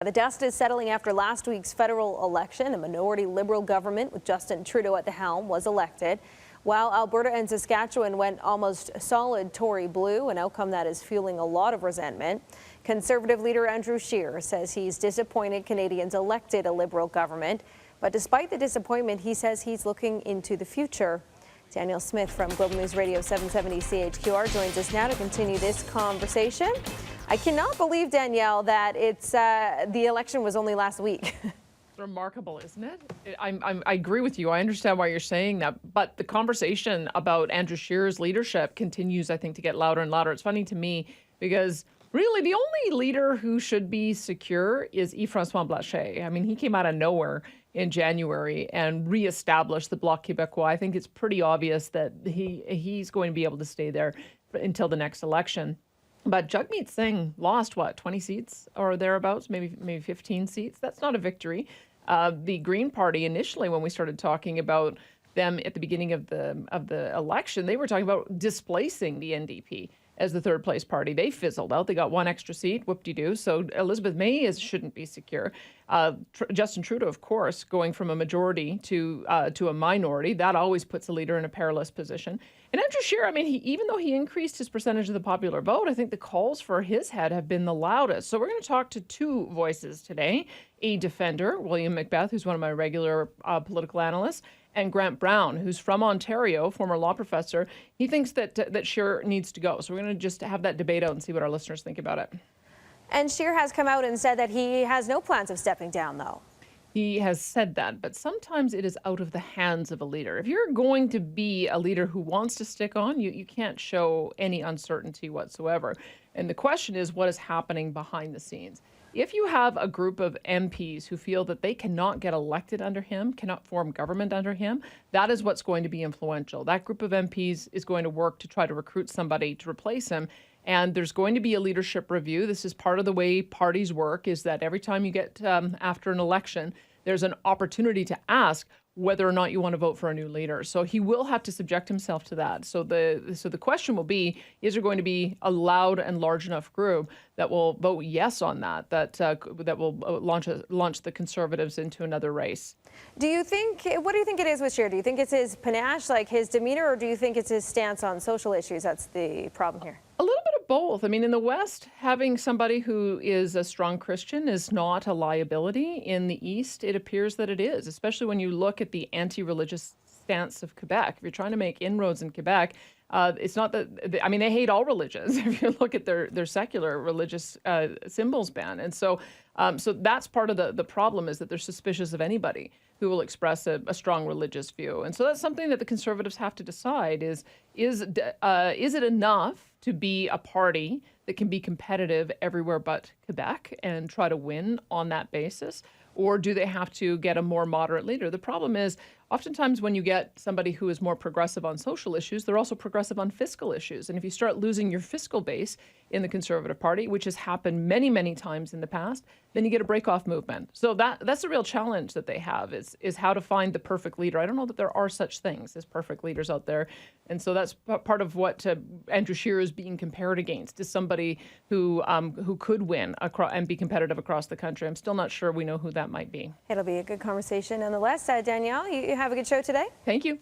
The dust is settling after last week's federal election. A minority Liberal government with Justin Trudeau at the helm was elected, while Alberta and Saskatchewan went almost solid Tory blue, an outcome that is fueling a lot of resentment. Conservative leader Andrew Scheer says he's disappointed Canadians elected a Liberal government, but despite the disappointment, he says he's looking into the future. Danielle Smith from Global News Radio 770 CHQR joins us now to continue this conversation. I cannot believe, Danielle, that the election was only last week. It's remarkable, isn't it? I agree with you. I understand why you're saying that, but the conversation about Andrew Scheer's leadership continues, I think, to get louder and louder. It's funny to me because really the only leader who should be secure is Yves-François Blanchet. I mean, he came out of nowhere in January and reestablished the Bloc Québécois. I think it's pretty obvious that he's going to be able to stay there until the next election. But Jagmeet Singh lost, 20 seats or thereabouts, maybe 15 seats. That's not a victory. The Green Party initially, when we started talking about them at the beginning of the election, they were talking about displacing the NDP as the third place party. They fizzled out. They got one extra seat, whoop-de-doo. So Elizabeth May shouldn't be secure. Justin Trudeau, of course, going from a majority to a minority, that always puts a leader in a perilous position. And Andrew Scheer, I mean, even though he increased his percentage of the popular vote, I think the calls for his head have been the loudest. So we're going to talk to two voices today. A defender, William Macbeth, who's one of my regular political analysts, and Grant Brown, who's from Ontario, former law professor. He thinks that Scheer needs to go. So we're going to just have that debate out and see what our listeners think about it. And Scheer has come out and said that he has no plans of stepping down, though. He has said that, but sometimes it is out of the hands of a leader. If you're going to be a leader who wants to stick on, you can't show any uncertainty whatsoever. And the question is, what is happening behind the scenes? If you have a group of MPs who feel that they cannot get elected under him, cannot form government under him, that is what's going to be influential. That group of MPs is going to work to try to recruit somebody to replace him. And there's going to be a leadership review. This is part of the way parties work, is that every time you get after an election, there's an opportunity to ask whether or not you want to vote for a new leader. So he will have to subject himself to that. So the question will be, is there going to be a loud and large enough group that will vote yes on that will launch the Conservatives into another race? What do you think it is with Scheer? Do you think it's his panache, like his demeanor, or do you think it's his stance on social issues that's the problem here? A little bit of both. I mean, in the West, having somebody who is a strong Christian is not a liability. In the East, it appears that it is, especially when you look at the anti-religious stance of Quebec. If you're trying to make inroads in Quebec, it's not that, I mean, they hate all religions. If you look at their secular religious symbols ban. And so that's part of the problem, is that they're suspicious of anybody who will express a strong religious view. And so that's something that the Conservatives have to decide is it enough to be a party that can be competitive everywhere but Quebec and try to win on that basis? Or do they have to get a more moderate leader? The problem is, oftentimes when you get somebody who is more progressive on social issues, they're also progressive on fiscal issues. And if you start losing your fiscal base in the Conservative Party, which has happened many, many times in the past, then you get a break-off movement. So that's a real challenge that they have, is how to find the perfect leader. I don't know that there are such things as perfect leaders out there. And so that's part of what Andrew Scheer is being compared against, is somebody who could win and be competitive across the country. I'm still not sure we know who that might be. It'll be a good conversation nonetheless. Danielle, you have a good show today. Thank you.